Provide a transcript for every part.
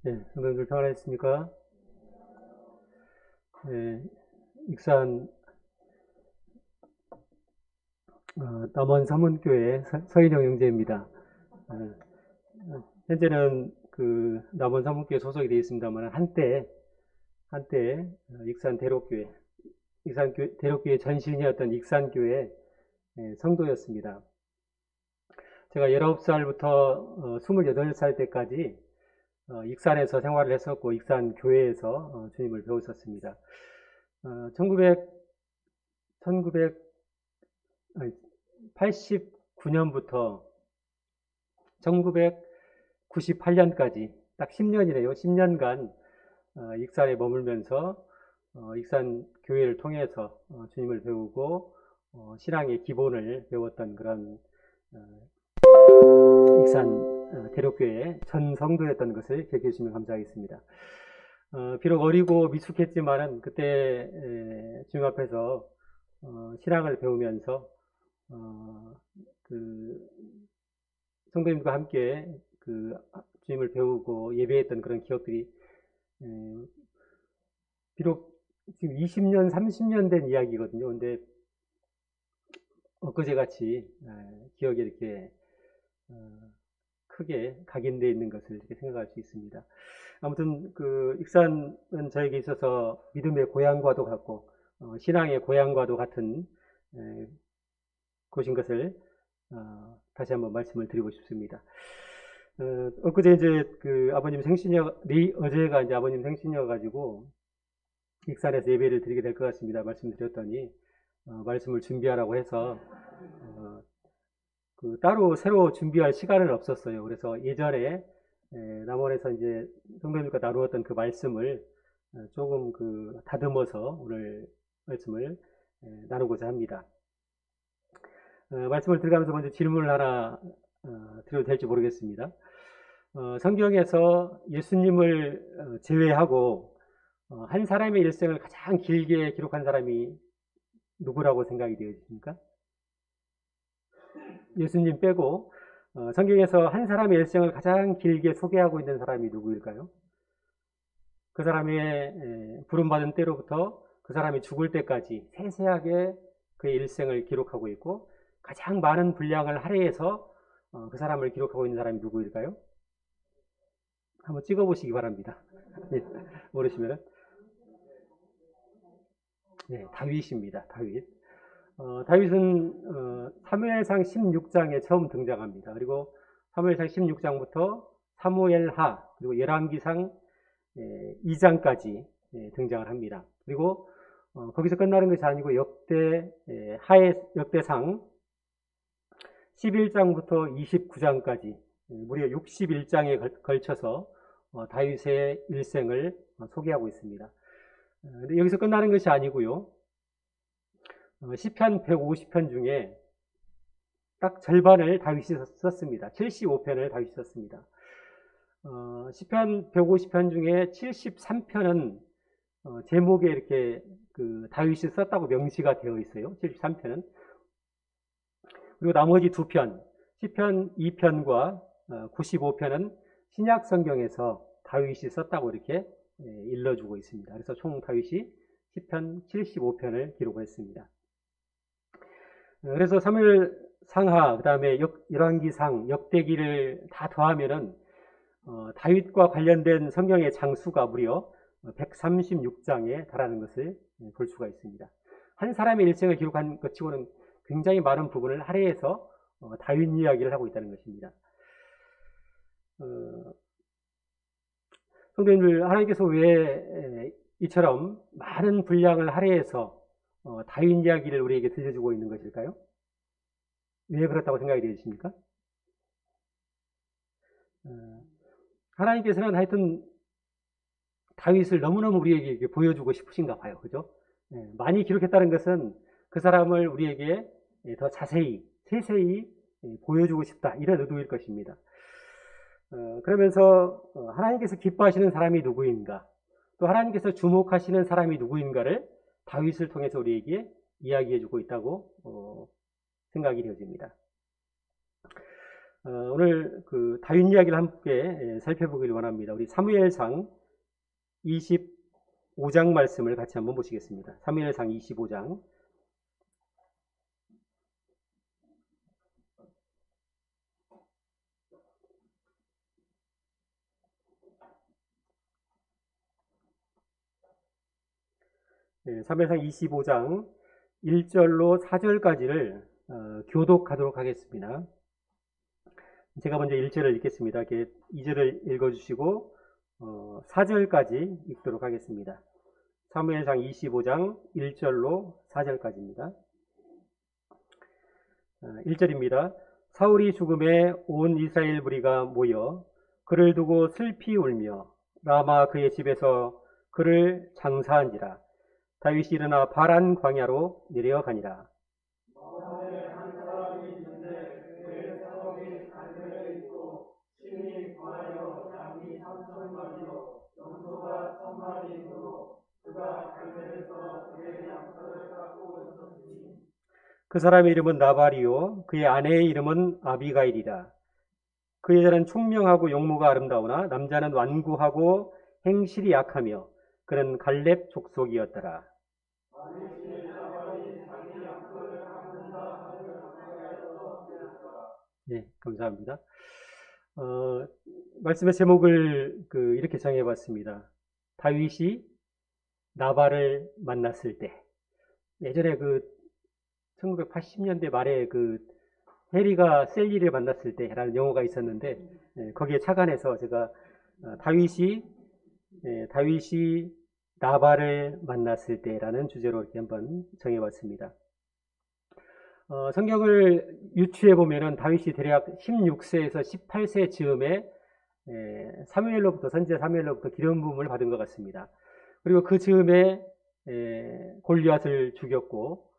네, 성도님들 평안하셨습니까? 네, 익산 남원 서문교회 서인영 형제입니다. 현재는 그 남원 서문교회 소속이 되어 있습니다만 한때 익산 대록교회, 대록교회 전신이었던 익산교회 성도였습니다. 제가 19살부터 28살 때까지 익산에서 생활을 했었고 익산 교회에서 주님을 배웠었습니다. 1989년부터 1998년까지 딱 10년이네요. 10년간 익산에 머물면서 익산 교회를 통해서 주님을 배우고 신앙의 기본을 배웠던 그런 익산 대록교회 전 성도였던 것을 기억해 주시면 감사하겠습니다. 비록 어리고 미숙했지만은 그때 주님 앞에서 신앙을 배우면서 그 성도님과 함께 그 주님을 배우고 예배했던 그런 기억들이 비록 지금 20년, 30년 된 이야기거든요. 근데 엊그제같이 기억이 이렇게 크게 각인되어 있는 것을 이렇게 생각할 수 있습니다. 아무튼 그 익산은 저에게 있어서 믿음의 고향과도 같고 신앙의 고향과도 같은 곳인 것을 다시 한번 말씀을 드리고 싶습니다. 엊그제 이제 그 아버님 어제가 이제 아버님 생신이어가지고 익산에서 예배를 드리게 될 것 같습니다. 말씀드렸더니 말씀을 준비하라고 해서 그 따로 새로 준비할 시간은 없었어요. 그래서 예전에 남원에서 이제 성도님과 나누었던 그 말씀을 조금 그 다듬어서 오늘 말씀을 나누고자 합니다. 말씀을 들어가면서 먼저 질문을 하나 드려도 될지 모르겠습니다. 성경에서 예수님을 제외하고 한 사람의 일생을 가장 길게 기록한 사람이 누구라고 생각이 되어집니까? 예수님 빼고 성경에서 한 사람의 일생을 가장 길게 소개하고 있는 사람이 누구일까요? 그 사람의 부름받은 때로부터 그 사람이 죽을 때까지 세세하게 그의 일생을 기록하고 있고 가장 많은 분량을 할애해서 그 사람을 기록하고 있는 사람이 누구일까요? 한번 찍어보시기 바랍니다. 모르시면은 네, 다윗입니다. 다윗은 사무엘상 16장에 처음 등장합니다. 그리고 사무엘상 16장부터 사무엘하 그리고 열왕기상 2장까지 등장을 합니다. 그리고 거기서 끝나는 것이 아니고 역대상 11장부터 29장까지 무려 61장에 걸쳐서 다윗의 일생을 소개하고 있습니다. 근데 여기서 끝나는 것이 아니고요. 시편 150편 중에 딱 절반을 다윗이 썼습니다. 75편을 다윗이 썼습니다. 시편 150편 중에 73편은 제목에 이렇게 그 다윗이 썼다고 명시가 되어 있어요. 73편은. 그리고 나머지 2편, 시편 2편과 95편은 신약 성경에서 다윗이 썼다고 이렇게 일러주고 있습니다. 그래서 총 다윗이 시편 75편을 기록했습니다. 그래서 사무엘 상하, 그 다음에 열왕기상, 역대기를 다 더하면은 다윗과 관련된 성경의 장수가 무려 136장에 달하는 것을 볼 수가 있습니다. 한 사람의 일생을 기록한 것 치고는 굉장히 많은 부분을 할애해서 다윗 이야기를 하고 있다는 것입니다. 성도님들, 하나님께서 왜 이처럼 많은 분량을 할애해서 다윗 이야기를 우리에게 들려주고 있는 것일까요? 왜 그렇다고 생각이 되십니까? 하나님께서는 하여튼 다윗을 너무너무 우리에게 보여주고 싶으신가 봐요. 그죠? 많이 기록했다는 것은 그 사람을 우리에게 더 자세히, 세세히 보여주고 싶다. 이런 의도일 것입니다. 그러면서 하나님께서 기뻐하시는 사람이 누구인가, 또 하나님께서 주목하시는 사람이 누구인가를 다윗을 통해서 우리에게 이야기해주고 있다고 생각이 되어집니다. 오늘 그 다윗 이야기를 함께 살펴보기를 원합니다. 우리 사무엘상 25장 말씀을 같이 한번 보시겠습니다. 사무엘상 25장. 사무엘상 25장 1절로 4절까지를 교독하도록 하겠습니다. 제가 먼저 1절을 읽겠습니다. 2절을 읽어주시고 4절까지 읽도록 하겠습니다. 사무엘상 25장 1절로 4절까지입니다. 1절입니다. 사울이 죽음에 온 이스라엘 무리가 모여 그를 두고 슬피 울며 라마 그의 집에서 그를 장사한지라. 다윗이 일어나 바란 광야로 내려가니라. 그 사람의 이름은 나발이요 그의 아내의 이름은 아비가일이라. 그 여자는 총명하고 용모가 아름다우나 남자는 완고하고 행실이 약하며 그는 갈렙 족속이었더라. 네, 감사합니다. 말씀의 제목을 이렇게 정해봤습니다. 다윗이 나발을 만났을 때. 예전에 1980년대 말에 해리가 셀리를 만났을 때라는 영화가 있었는데, 거기에 착안해서 제가 다윗이 나발을 만났을 때라는 주제로 이렇게 한번 정해봤습니다. 성경을 유추해 보면은 다윗이 대략 16세에서 18세 즈음에 선지자 사무엘로부터 기름 부음을 받은 것 같습니다. 그리고 그 즈음에 골리앗을 죽였고,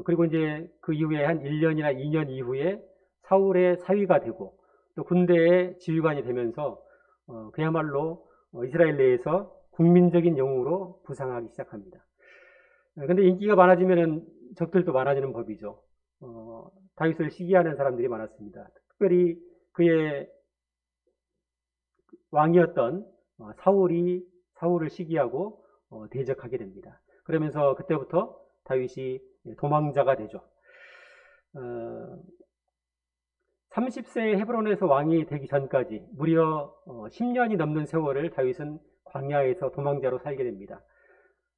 그리고 이제 그 이후에 한 1년이나 2년 이후에 사울의 사위가 되고 또 군대의 지휘관이 되면서 그야말로 이스라엘 내에서 국민적인 영웅으로 부상하기 시작합니다. 근데 인기가 많아지면 적들도 많아지는 법이죠. 다윗을 시기하는 사람들이 많았습니다. 특별히 그의 왕이었던 사울을 시기하고 대적하게 됩니다. 그러면서 그때부터 다윗이 도망자가 되죠. 30세에 헤브론에서 왕이 되기 전까지 무려 10년이 넘는 세월을 다윗은 광야에서 도망자로 살게 됩니다.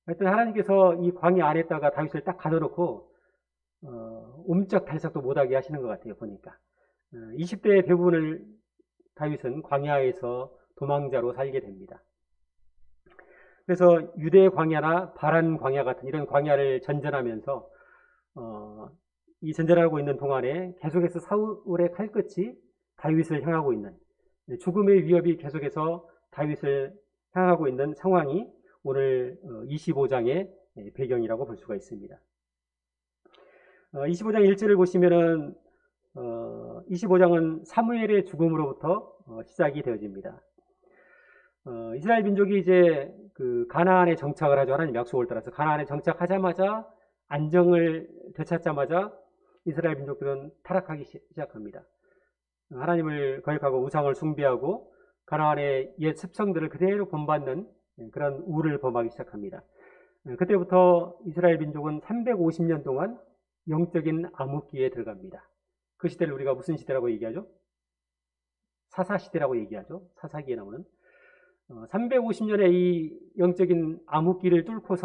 하여튼 하나님께서 이 광야 안에다가 다윗을 딱 가둬놓고 옴짝달싹도 못하게 하시는 것 같아요. 보니까 20대의 대부분을 다윗은 광야에서 도망자로 살게 됩니다. 그래서 유대 광야나 바란 광야 같은 이런 광야를 전전하면서 이 전전하고 있는 동안에 계속해서 사울의 칼끝이 다윗을 향하고 있는, 죽음의 위협이 계속해서 다윗을 향하고 있는 상황이 오늘 25장의 배경이라고 볼 수가 있습니다. 25장 1절을 보시면은 25장은 사무엘의 죽음으로부터 시작이 되어집니다. 이스라엘 민족이 이제 가나안에 정착을 하죠. 하나님 약속을 따라서 가나안에 정착하자마자, 안정을 되찾자마자 이스라엘 민족들은 타락하기 시작합니다. 하나님을 거역하고 우상을 숭배하고 가나안의 옛 습성들을 그대로 본받는 그런 우를 범하기 시작합니다. 그때부터 이스라엘 민족은 350년 동안 영적인 암흑기에 들어갑니다. 그 시대를 우리가 무슨 시대라고 얘기하죠? 사사시대라고 얘기하죠. 사사기에 나오는 350년의 이 영적인 암흑기를 뚫고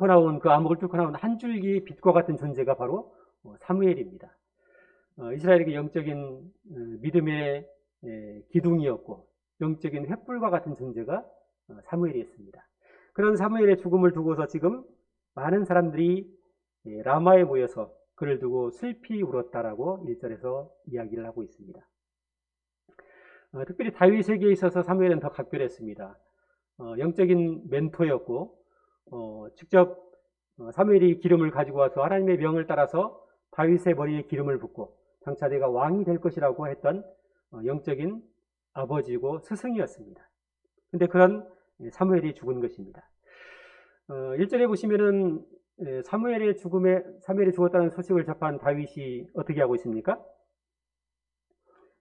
나온 그 암흑을 뚫고 나온 한 줄기 빛과 같은 존재가 바로 사무엘입니다. 이스라엘에게 영적인 믿음의 기둥이었고 영적인 횃불과 같은 존재가 사무엘이었습니다. 그런 사무엘의 죽음을 두고서 지금 많은 사람들이 라마에 모여서 그를 두고 슬피 울었다라고 1절에서 이야기를 하고 있습니다. 특별히 다윗에게 있어서 사무엘은 더 각별했습니다. 영적인 멘토였고 직접 사무엘이 기름을 가지고 와서 하나님의 명을 따라서 다윗의 머리에 기름을 붓고 장차 내가 왕이 될 것이라고 했던 영적인 아버지고 스승이었습니다. 근데 그런 사무엘이 죽은 것입니다. 1절에 보시면은 사무엘이 죽었다는 소식을 접한 다윗이 어떻게 하고 있습니까?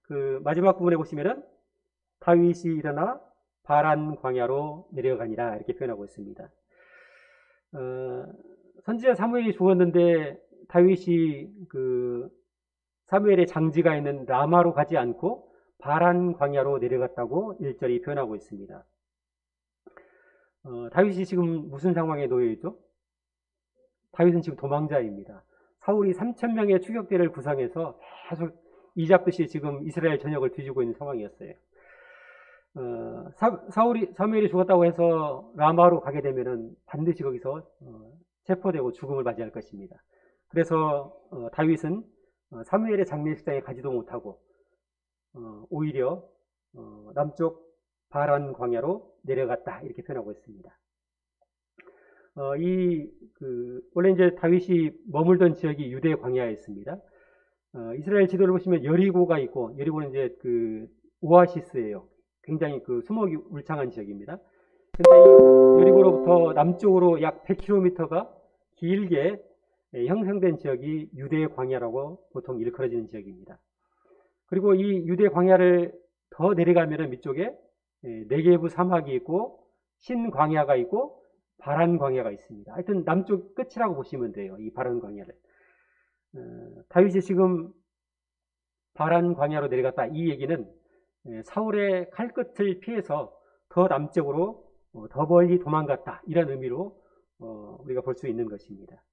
그 마지막 부분에 보시면은 다윗이 일어나 바란 광야로 내려가니라 이렇게 표현하고 있습니다. 선지자 사무엘이 죽었는데 다윗이 그 사무엘의 장지가 있는 라마로 가지 않고 바란 광야로 내려갔다고 1절이 표현하고 있습니다. 다윗이 지금 무슨 상황에 놓여 있죠? 다윗은 지금 도망자입니다. 사울이 3,000명의 추격대를 구성해서 계속 이잡듯이 지금 이스라엘 전역을 뒤지고 있는 상황이었어요. 사무엘이 죽었다고 해서 라마로 가게 되면은 반드시 거기서 체포되고 죽음을 맞이할 것입니다. 그래서 다윗은 사무엘의 장례식장에 가지도 못하고 오히려 남쪽 바란 광야로 내려갔다 이렇게 표현하고 있습니다. 원래 이제 다윗이 머물던 지역이 유대 광야였습니다. 이스라엘 지도를 보시면 여리고가 있고, 여리고는 이제 그 오아시스예요. 굉장히 그 수목이 울창한 지역입니다. 근데 이 여리고로부터 남쪽으로 약 100km가 길게 형성된 지역이 유대 광야라고 보통 일컬어지는 지역입니다. 그리고 이 유대 광야를 더 내려가면은 밑쪽에 네게부 사막이 있고 신 광야가 있고 바란 광야가 있습니다. 하여튼 남쪽 끝이라고 보시면 돼요. 이 바란 광야를. 다윗이 지금 바란 광야로 내려갔다. 이 얘기는 사울의 칼끝을 피해서 더 남쪽으로 더 멀리 도망갔다. 이런 의미로 우리가 볼 수 있는 것입니다.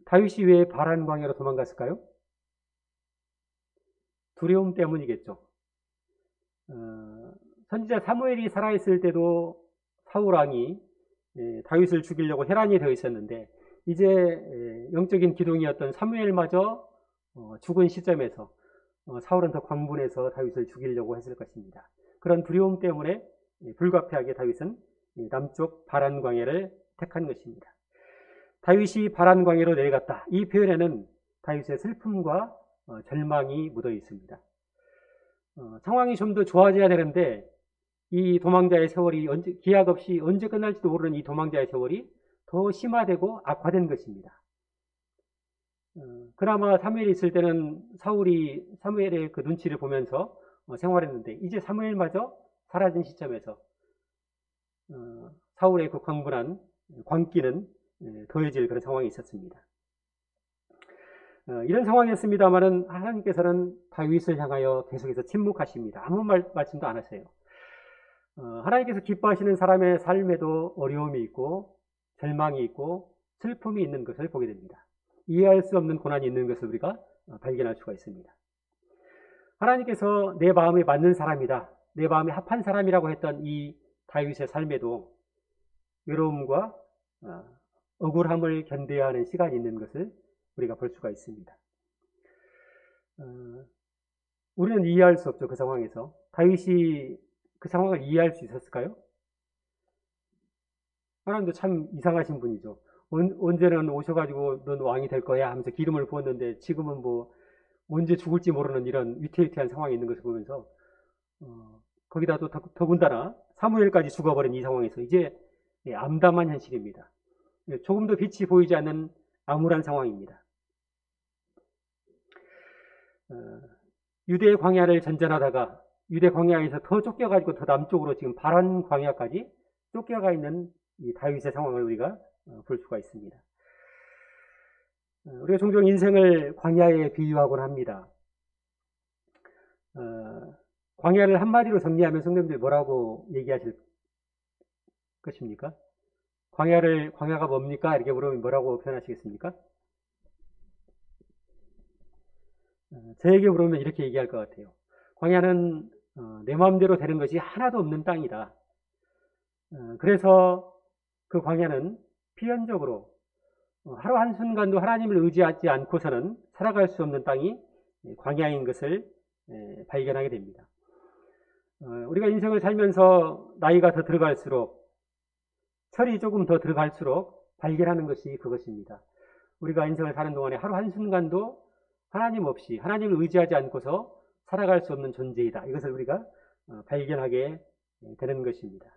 다윗이 왜 바란 광야로 도망갔을까요? 두려움 때문이겠죠. 선지자 사무엘이 살아있을 때도 사울왕이 다윗을 죽이려고 혈안이 되어 있었는데 이제 영적인 기둥이었던 사무엘마저 죽은 시점에서 사울은 더 광분해서 다윗을 죽이려고 했을 것입니다. 그런 두려움 때문에 불가피하게 다윗은 남쪽 바란 광야를 택한 것입니다. 다윗이 바란 광야로 내려갔다. 이 표현에는 다윗의 슬픔과 절망이 묻어 있습니다. 상황이 좀 더 좋아져야 되는데 이 도망자의 세월이 기약 없이 언제 끝날지도 모르는 이 도망자의 세월이 더 심화되고 악화된 것입니다. 그나마 사무엘이 있을 때는 사울이 사무엘의 그 눈치를 보면서 생활했는데 이제 사무엘마저 사라진 시점에서 사울의 그 광분한 광기는 더해질 그런 상황이 있었습니다. 이런 상황이었습니다만은 하나님께서는 다윗을 향하여 계속해서 침묵하십니다. 아무 말씀도 안 하세요. 하나님께서 기뻐하시는 사람의 삶에도 어려움이 있고 절망이 있고 슬픔이 있는 것을 보게 됩니다. 이해할 수 없는 고난이 있는 것을 우리가 발견할 수가 있습니다. 하나님께서 내 마음에 맞는 사람이다, 내 마음에 합한 사람이라고 했던 이 다윗의 삶에도 외로움과 억울함을 견뎌야 하는 시간이 있는 것을 우리가 볼 수가 있습니다. 우리는 이해할 수 없죠. 그 상황에서 다윗이 그 상황을 이해할 수 있었을까요? 하나님도 참 이상하신 분이죠. 언제는 오셔가지고 넌 왕이 될 거야 하면서 기름을 부었는데 지금은 뭐 언제 죽을지 모르는 이런 위태위태한 상황이 있는 것을 보면서 거기다 또 더군다나 사무엘까지 죽어버린 이 상황에서 이제 암담한 현실입니다. 조금도 빛이 보이지 않는 암울한 상황입니다. 유대 광야를 전전하다가 유대 광야에서 더 쫓겨가지고 더 남쪽으로 지금 바란 광야까지 쫓겨가 있는 이 다윗의 상황을 우리가 볼 수가 있습니다. 우리가 종종 인생을 광야에 비유하곤 합니다. 광야를 한마디로 정리하면 성도님들 뭐라고 얘기하실 것입니까? 광야가 뭡니까? 이렇게 물으면 뭐라고 표현하시겠습니까? 저에게 물으면 이렇게 얘기할 것 같아요. 광야는 내 마음대로 되는 것이 하나도 없는 땅이다. 그래서 그 광야는 필연적으로 하루 한순간도 하나님을 의지하지 않고서는 살아갈 수 없는 땅이 광야인 것을 발견하게 됩니다. 우리가 인생을 살면서 나이가 더 들어갈수록 철이 조금 더 들어갈수록 발견하는 것이 그것입니다. 우리가 인생을 사는 동안에 하루 한순간도 하나님 없이 하나님을 의지하지 않고서 살아갈 수 없는 존재이다. 이것을 우리가 발견하게 되는 것입니다.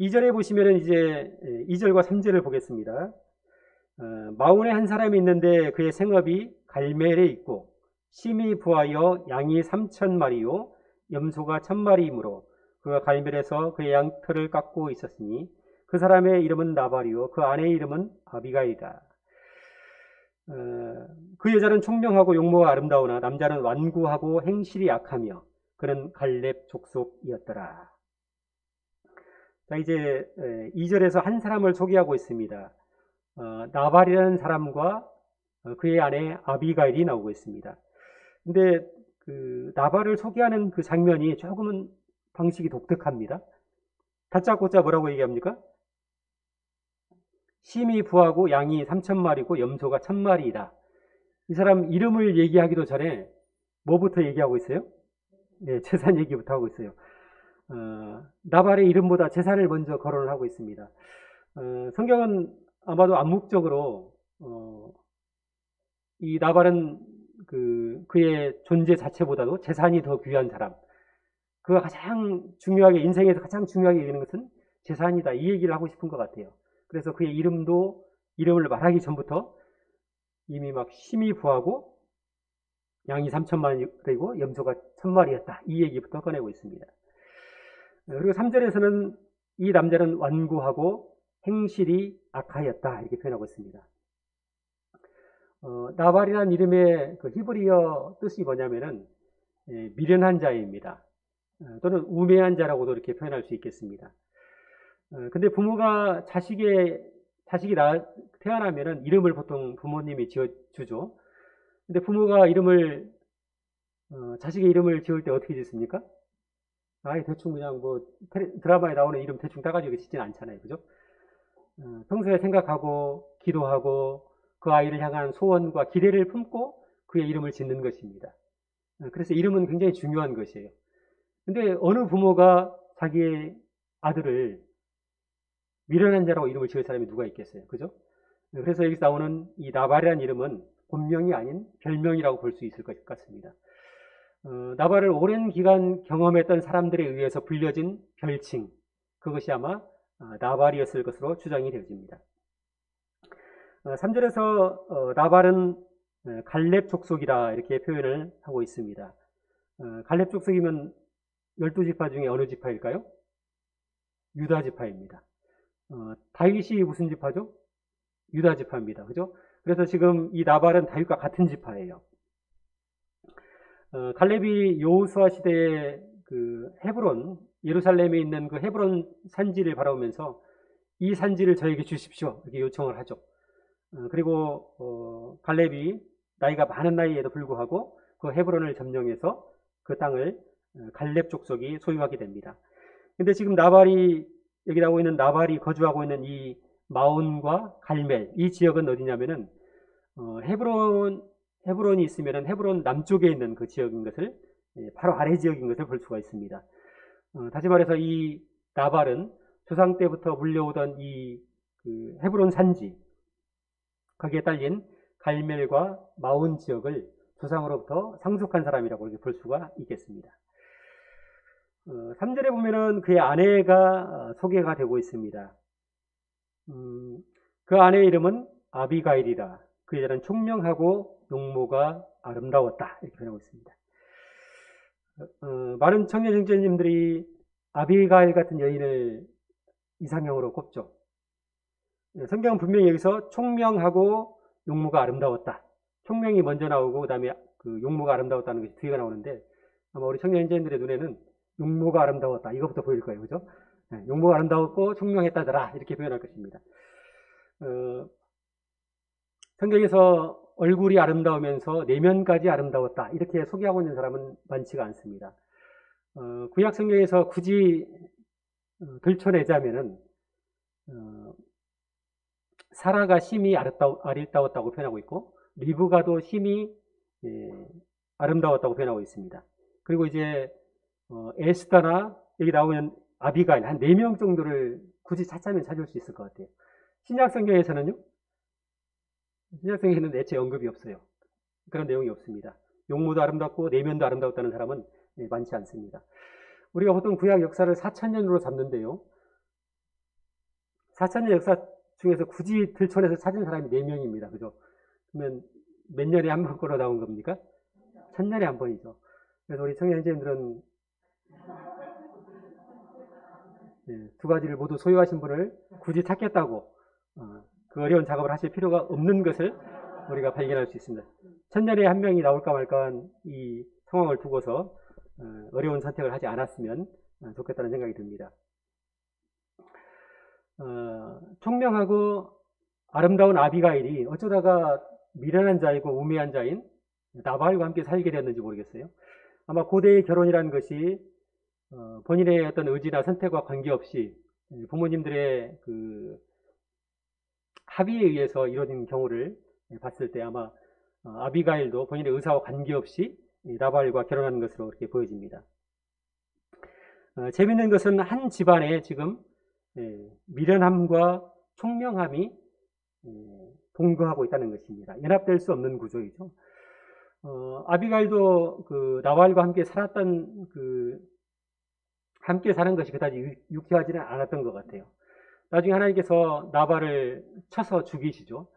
2절에 보시면은 이제 2절과 3절을 보겠습니다. 마온에 한 사람이 있는데 그의 생업이 갈멜에 있고 심히 부하여 양이 3,000마리요 염소가 1,000마리이므로 그가 갈멜에서 그의 양털을 깎고 있었으니 그 사람의 이름은 나발이요 그 아내의 이름은 아비가이다. 그 여자는 총명하고 용모가 아름다우나 남자는 완고하고 행실이 약하며 그는 갈렙 족속이었더라. 자, 이제 2절에서 한 사람을 소개하고 있습니다. 나발이라는 사람과 그의 아내 아비가일이 나오고 있습니다. 근데 그 나발을 소개하는 그 장면이 조금은 방식이 독특합니다. 다짜고짜 뭐라고 얘기합니까? 심히 부하고 양이 3,000마리고 염소가 1,000마리이다. 이 사람 이름을 얘기하기도 전에 뭐부터 얘기하고 있어요? 네, 재산 얘기부터 하고 있어요. 나발의 이름보다 재산을 먼저 거론을 하고 있습니다. 성경은 아마도 암묵적으로 이 나발은 그의 존재 자체보다도 재산이 더 귀한 사람, 그가 가장 중요하게 인생에서 가장 중요하게 여기는 것은 재산이다 이 얘기를 하고 싶은 것 같아요. 그래서 그의 이름을 말하기 전부터 이미 막 심히 부하고 양이 3,000마리고 염소가 1,000마리였다 이 얘기부터 꺼내고 있습니다. 그리고 3절에서는 이 남자는 완고하고 행실이 악하였다 이렇게 표현하고 있습니다. 나발이라는 이름의 그 히브리어 뜻이 뭐냐면은 미련한 자입니다. 또는 우매한 자라고도 이렇게 표현할 수 있겠습니다. 근데 부모가 자식이 태어나면은 이름을 보통 부모님이 지어주죠. 근데 부모가 자식의 이름을 지을 때 어떻게 짓습니까? 대충 그냥 뭐 드라마에 나오는 이름 대충 따가지고 짓진 않잖아요. 그죠? 평소에 생각하고 기도하고 그 아이를 향한 소원과 기대를 품고 그의 이름을 짓는 것입니다. 그래서 이름은 굉장히 중요한 것이에요. 근데 어느 부모가 자기의 아들을 미련한 자라고 이름을 지을 사람이 누가 있겠어요? 그죠? 그래서 여기서 나오는 이 나발이라는 이름은 본명이 아닌 별명이라고 볼 수 있을 것 같습니다. 나발을 오랜 기간 경험했던 사람들에 의해서 불려진 별칭, 그것이 아마 나발이었을 것으로 추정이 되어집니다. 3절에서 나발은 갈렙 족속이라 이렇게 표현을 하고 있습니다. 갈렙 족속이면 12지파 중에 어느 지파일까요? 유다 지파입니다. 다윗이 무슨 지파죠? 유다 지파입니다. 그죠? 그래서 지금 이 나발은 다윗과 같은 지파예요. 갈렙이 여호수아 시대에 그 헤브론, 예루살렘에 있는 그 헤브론 산지를 바라보면서 이 산지를 저에게 주십시오 이렇게 요청을 하죠. 그리고 갈렙이 나이가 많은 나이에도 불구하고 그 헤브론을 점령해서 그 땅을 갈렙 족속이 소유하게 됩니다. 근데 지금 여기 나오고 있는 나발이 거주하고 있는 이 마온과 갈멜, 이 지역은 어디냐면은 헤브론이 있으면은 헤브론 남쪽에 있는 그 지역인 것을 바로 아래 지역인 것을 볼 수가 있습니다. 다시 말해서 이 나발은 조상 때부터 물려오던 그 헤브론 산지, 거기에 딸린 갈멜과 마온 지역을 조상으로부터 상속한 사람이라고 이렇게 볼 수가 있겠습니다. 3절에 보면은 그의 아내가 소개가 되고 있습니다. 그 아내의 이름은 아비가일이라. 그 여자는 총명하고 용모가 아름다웠다 이렇게 표현하고 있습니다. 많은 청년 형제님들이 아비가일 같은 여인을 이상형으로 꼽죠. 성경은 분명히 여기서 총명하고 용모가 아름다웠다. 총명이 먼저 나오고 그 다음에 그 용모가 아름다웠다는 것이 뒤가 나오는데 아마 우리 청년 형제님들의 눈에는 용모가 아름다웠다 이것부터 보일 거예요. 그죠? 용모가 아름다웠고 총명했다더라 이렇게 표현할 것입니다. 성경에서 얼굴이 아름다우면서 내면까지 아름다웠다 이렇게 소개하고 있는 사람은 많지가 않습니다. 구약 성경에서 굳이 들춰내자면은 사라가 심히 아름다웠다고 표현하고 있고 리브가도 심히 아름다웠다고 표현하고 있습니다. 그리고 이제 에스더나 여기 나오는 아비가일 한 4명 정도를 굳이 찾자면 찾을 수 있을 것 같아요. 신약 성경에서는요? 신약 성경에는 애초에 언급이 없어요. 그런 내용이 없습니다. 용모도 아름답고 내면도 아름다웠다는 사람은 많지 않습니다. 우리가 보통 구약 역사를 4,000년으로 잡는데요. 4,000년 역사 중에서 굳이 들촌에서 찾은 사람이 4명입니다. 그죠? 그러면 몇 년에 한 번 걸어 나온 겁니까? 1000년에 한 번이죠. 그래서 우리 청년생님들은 두 가지를 모두 소유하신 분을 굳이 찾겠다고 그 어려운 작업을 하실 필요가 없는 것을 우리가 발견할 수 있습니다. 1000년에 한 명이 나올까 말까 한 이 상황을 두고서 어려운 선택을 하지 않았으면 좋겠다는 생각이 듭니다. 총명하고 아름다운 아비가일이 어쩌다가 미련한 자이고 우매한 자인 나발과 함께 살게 되었는지 모르겠어요. 아마 고대의 결혼이라는 것이 본인의 어떤 의지나 선택과 관계없이 부모님들의 그 합의에 의해서 이루어진 경우를 봤을 때 아마 아비가일도 본인의 의사와 관계없이 나발과 결혼하는 것으로 이렇게 보여집니다. 재미있는 것은 한 집안에 지금 미련함과 총명함이 동거하고 있다는 것입니다. 연합될 수 없는 구조이죠. 아비가일도 그 나발과 함께 살았던 함께 사는 것이 그다지 유쾌하지는 않았던 것 같아요. 나중에 하나님께서 나발을 쳐서 죽이시죠.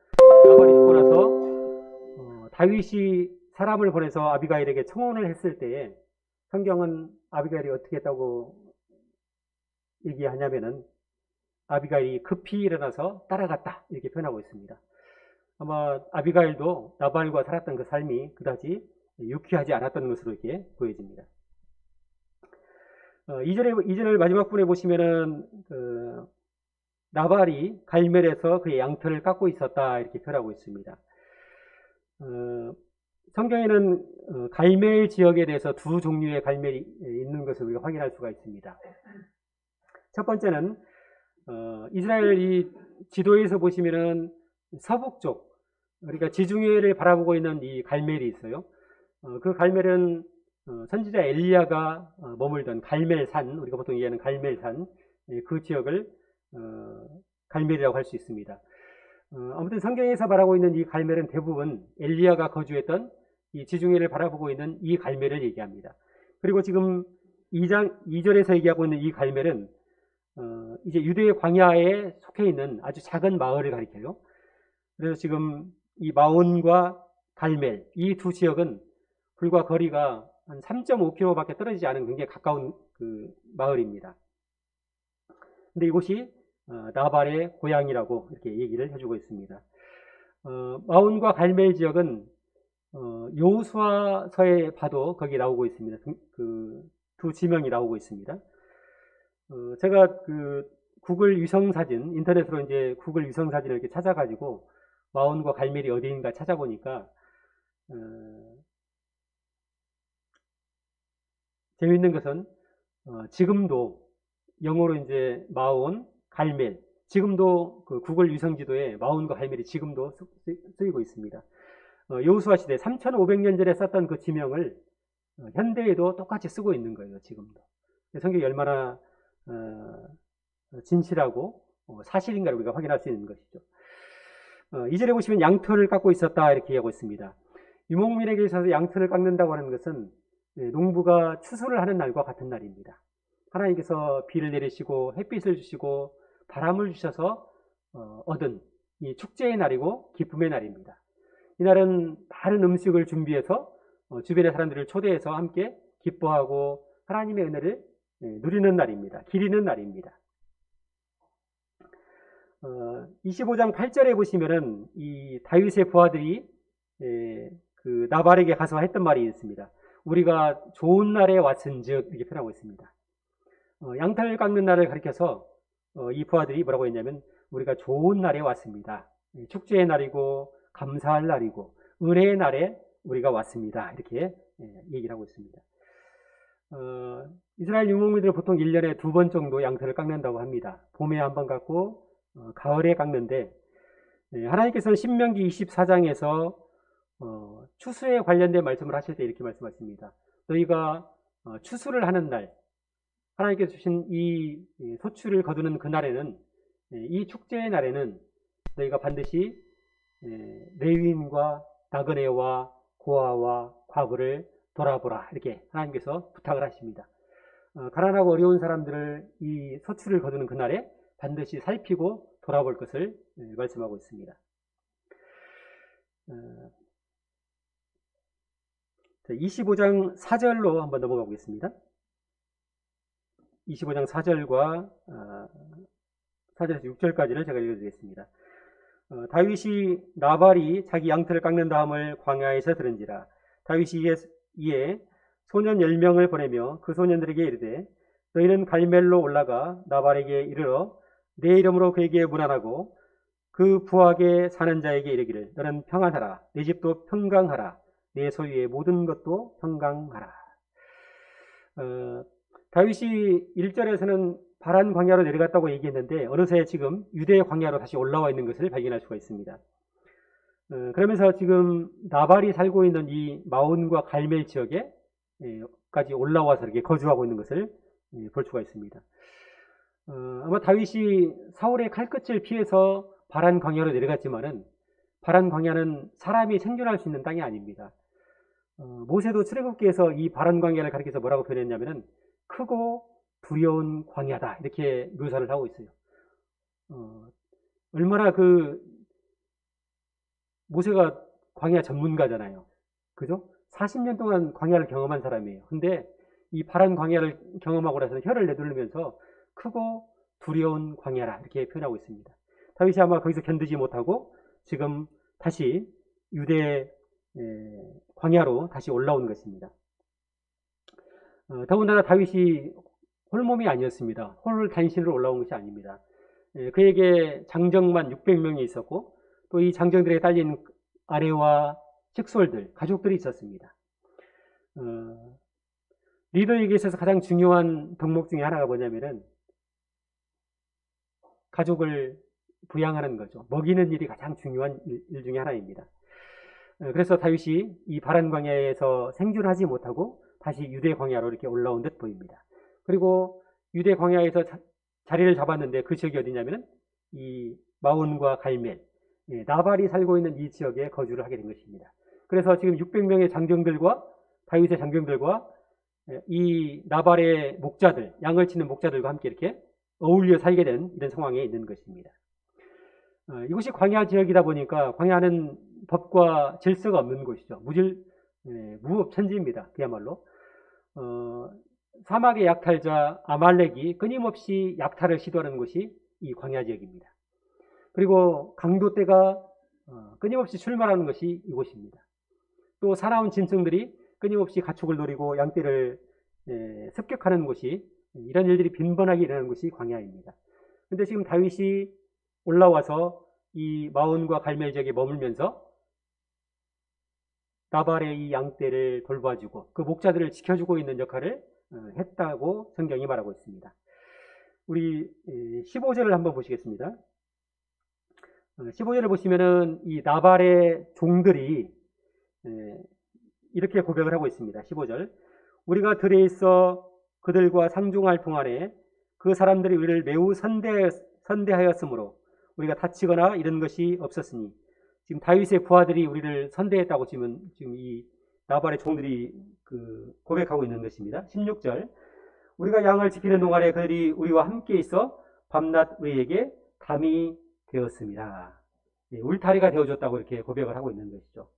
나발이 죽고 나서 다윗이 사람을 보내서 아비가일에게 청혼을 했을 때에 성경은 아비가일이 어떻게 했다고 얘기하냐면은 아비가일이 급히 일어나서 따라갔다 이렇게 표현하고 있습니다. 아마 아비가일도 나발과 살았던 그 삶이 그다지 유쾌하지 않았던 것으로 이렇게 보여집니다. 2절을 마지막 부분에 보시면은 나발이 갈멜에서 그의 양털을 깎고 있었다 이렇게 표현하고 있습니다. 성경에는 갈멜 지역에 대해서 두 종류의 갈멜이 있는 것을 우리가 확인할 수가 있습니다. 첫 번째는 이스라엘 이 지도에서 보시면은 서북쪽, 그러니까 지중해를 바라보고 있는 이 갈멜이 있어요. 그 갈멜은 선지자 엘리야가 머물던 갈멜산, 우리가 보통 얘기하는 갈멜산, 그 지역을 갈멜이라고 할 수 있습니다. 아무튼 성경에서 말하고 있는 이 갈멜은 대부분 엘리야가 거주했던 이 지중해를 바라보고 있는 이 갈멜을 얘기합니다. 그리고 지금 2절에서 얘기하고 있는 이 갈멜은 이제 유대의 광야에 속해 있는 아주 작은 마을을 가리켜요. 그래서 지금 이 마온과 갈멜, 이 두 지역은 불과 거리가 한 3.5km 밖에 떨어지지 않은 굉장히 가까운 그 마을입니다. 근데 이곳이 나발의 고향이라고 이렇게 얘기를 해주고 있습니다. 마온과 갈멜 지역은 여호수아서에 봐도 거기 나오고 있습니다. 그 두 지명이 나오고 있습니다. 제가 그 구글 위성 사진, 인터넷으로 이제 구글 위성 사진을 이렇게 찾아가지고 마온과 갈멜이 어디인가 찾아보니까 재미있는 것은 지금도 영어로 이제 마온, 갈멜, 지금도 그 구글 위성 지도에 마온과 갈멜이 지금도 쓰이고 있습니다. 여호수아 시대 3,500년 전에 썼던 그 지명을 현대에도 똑같이 쓰고 있는 거예요. 지금도. 성경이 얼마나 진실하고 사실인가를 우리가 확인할 수 있는 것이죠. 2절에 보시면 양털을 깎고 있었다 이렇게 얘기하고 있습니다. 유목민에게 있어서 양털을 깎는다고 하는 것은 농부가 추수를 하는 날과 같은 날입니다. 하나님께서 비를 내리시고 햇빛을 주시고 바람을 주셔서 얻은 이 축제의 날이고 기쁨의 날입니다. 이날은 다른 음식을 준비해서 주변의 사람들을 초대해서 함께 기뻐하고 하나님의 은혜를 누리는 날입니다. 기리는 날입니다. 25장 8절에 보시면은 이 다윗의 부하들이 그 나발에게 가서 했던 말이 있습니다. 우리가 좋은 날에 왔은즉 이렇게 표현하고 있습니다. 양털 깎는 날을 가리켜서 이 부하들이 뭐라고 했냐면 우리가 좋은 날에 왔습니다. 축제의 날이고 감사할 날이고 은혜의 날에 우리가 왔습니다. 이렇게 얘기를 하고 있습니다. 이스라엘 유목민들은 보통 1년에 2번 정도 양털을 깎는다고 합니다. 봄에 한 번 깎고 가을에 깎는데 하나님께서는 신명기 24장에서 추수에 관련된 말씀을 하실 때 이렇게 말씀하십니다. 너희가 추수를 하는 날, 하나님께서 주신 이 소출을 거두는 그 날에는, 이 축제의 날에는 너희가 반드시 레위인과 나그네와 고아와 과부를 돌아보라 이렇게 하나님께서 부탁을 하십니다. 가난하고 어려운 사람들을 이 소출을 거두는 그날에 반드시 살피고 돌아볼 것을 말씀하고 있습니다. 25장 4절로 한번 넘어가 보겠습니다. 25장 4절과 4절에서 6절까지를 제가 읽어드리겠습니다. 다윗이 나발이 자기 양털을 깎는 다음을 광야에서 들은지라. 다윗이 이에 소년 10명을 보내며 그 소년들에게 이르되 너희는 갈멜로 올라가 나발에게 이르러 내 이름으로 그에게 문안하고 그 부하게 사는 자에게 이르기를 너는 평안하라, 내 집도 평강하라, 내 소유의 모든 것도 평강하라. 다윗이 1절에서는 바란 광야로 내려갔다고 얘기했는데 어느새 지금 유대 광야로 다시 올라와 있는 것을 발견할 수가 있습니다. 그러면서 지금 나발이 살고 있는 이 마온과 갈멜 지역에까지 올라와서 이렇게 거주하고 있는 것을 볼 수가 있습니다. 아마 다윗이 사울의 칼끝을 피해서 바란 광야로 내려갔지만은 바란 광야는 사람이 생존할 수 있는 땅이 아닙니다. 모세도 출애굽기에서 이 바란 광야를 가리켜서 뭐라고 표현했냐면은 크고 두려운 광야다 이렇게 묘사를 하고 있어요. 얼마나 모세가 광야 전문가잖아요. 그죠? 40년 동안 광야를 경험한 사람이에요. 근데 이 바란 광야를 경험하고 나서는 혀를 내두르면서 크고 두려운 광야라 이렇게 표현하고 있습니다. 다윗이 아마 거기서 견디지 못하고 지금 다시 유대 광야로 다시 올라온 것입니다. 더군다나 다윗이 홀몸이 아니었습니다. 홀 단신으로 올라온 것이 아닙니다. 그에게 장정만 600명이 있었고 또 이 장정들에 딸린 아내와 식솔들, 가족들이 있었습니다. 리더에게 있어서 가장 중요한 덕목 중에 하나가 뭐냐면은 가족을 부양하는 거죠. 먹이는 일이 가장 중요한 일 중에 하나입니다. 그래서 다윗이 이 바란 광야에서 생존하지 못하고 다시 유대 광야로 이렇게 올라온 듯 보입니다. 그리고 유대 광야에서 자리를 잡았는데 그 지역이 어디냐면은 이 마온과 갈멜, 나발이 살고 있는 이 지역에 거주를 하게 된 것입니다. 그래서 지금 600명의 장정들과 다윗의 장정들과 이 나발의 목자들, 양을 치는 목자들과 함께 이렇게 어울려 살게 된 이런 상황에 있는 것입니다. 이곳이 광야 지역이다 보니까 광야는 법과 질서가 없는 곳이죠. 무법천지입니다. 그야말로. 사막의 약탈자 아말렉이 끊임없이 약탈을 시도하는 곳이 이 광야 지역입니다. 그리고 강도떼가 끊임없이 출몰하는 것이 이곳입니다. 또 사나운 짐승들이 끊임없이 가축을 노리고 양떼를 습격하는 곳이 이런 일들이 빈번하게 일어나는 곳이 광야입니다. 그런데 지금 다윗이 올라와서 이 마온과 갈멜 지역에 머물면서 나발의 이 양떼를 돌봐주고 그 목자들을 지켜주고 있는 역할을 했다고 성경이 말하고 있습니다. 우리 15절을 한번 보시겠습니다. 15절을 보시면은 이 나발의 종들이 이렇게 고백을 하고 있습니다. 15절. 우리가 들에 있어 그들과 상종할 동안에 그 사람들이 우리를 매우 선대하였으므로 우리가 다치거나 이런 것이 없었으니, 지금 다윗의 부하들이 우리를 선대했다고 지금 이 나발의 종들이 고백하고 있는 것입니다. 16절. 우리가 양을 지키는 동안에 그들이 우리와 함께 있어 밤낮 우리에게 담이 되었습니다. 울타리가 되어줬다고 이렇게 고백을 하고 있는 것이죠.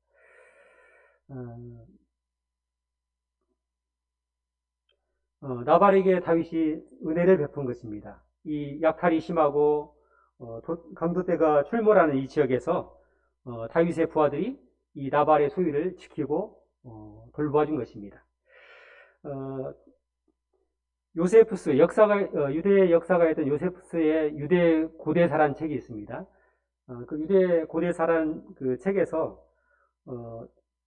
나발에게 다윗이 은혜를 베푼 것입니다. 이 약탈이 심하고 강도떼가 출몰하는 이 지역에서 다윗의 부하들이 이 나발의 소유를 지키고 돌봐준 것입니다. 요세푸스, 유대 역사가였던 요세푸스의 유대 고대사라는 책이 있습니다. 그 유대 고대사라는 그 책에서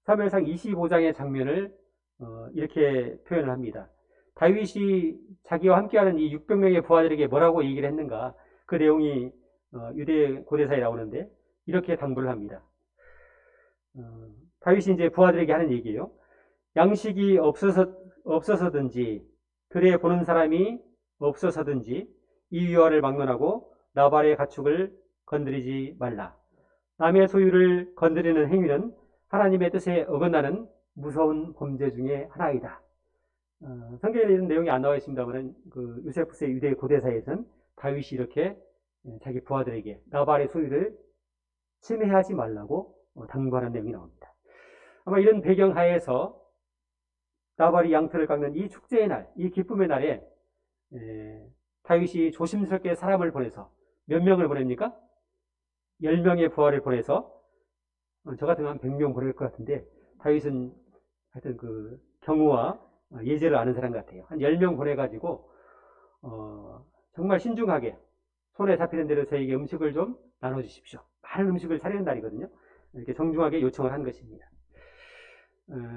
사무엘상 25장의 장면을 이렇게 표현을 합니다. 다윗이 자기와 함께하는 이 600명의 부하들에게 뭐라고 얘기를 했는가, 그 내용이 유대 고대사에 나오는데 이렇게 당부를 합니다. 다윗이 이제 부하들에게 하는 얘기예요. 양식이 없어서든지 들에 보는 사람이 없어서든지 이 위화를 막론하고 나발의 가축을 건드리지 말라. 남의 소유를 건드리는 행위는 하나님의 뜻에 어긋나는 무서운 범죄 중에 하나이다. 성경에 이런 내용이 안 나와 있습니다만 그 요세푸스의 유대 고대사에서는 다윗이 이렇게 자기 부하들에게 나발의 소유를 침해하지 말라고 당부하는 내용이 나옵니다. 아마 이런 배경 하에서 나발이 양털을 깎는 이 축제의 날, 이 기쁨의 날에 다윗이 조심스럽게 사람을 보내서 몇 명을 보냅니까? 10명의 부하를 보내서 저 같으면 한 100명 보낼 것 같은데 다윗은 하여튼 그 경우와 예제를 아는 사람 같아요. 한 10명 보내가지고 정말 신중하게 손에 잡히는 대로 저에게 음식을 좀 나눠주십시오. 많은 음식을 차리는 날이거든요. 이렇게 정중하게 요청을 한 것입니다.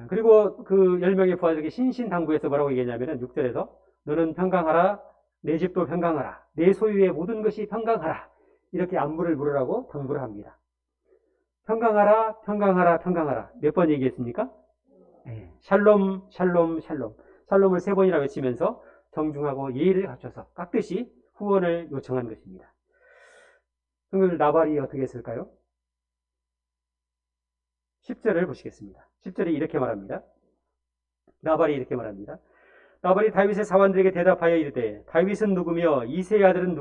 그리고 그 10명의 부하들에게 신신당부해서 뭐라고 얘기했냐면은 6절에서 너는 평강하라, 내 집도 평강하라, 내 소유의 모든 것이 평강하라, 이렇게 안부를 물으라고 당부를 합니다. 평강하라, 평강하라, 평강하라. 몇 번 얘기했습니까? 샬롬, 샬롬, 샬롬. 샬롬을 3번이나 외치면서 정중하고 예의를 갖춰서 깍듯이 후원을 요청한 것입니다. 그럼 나발이 어떻게 했을까요? 10절을 보시겠습니다. 10절에 이렇게 말합니다. 나발이 이렇게 말합니다. 나발이 다윗의 사원들에게 대답하여 이르되 다윗은 누구며 이새의 아들은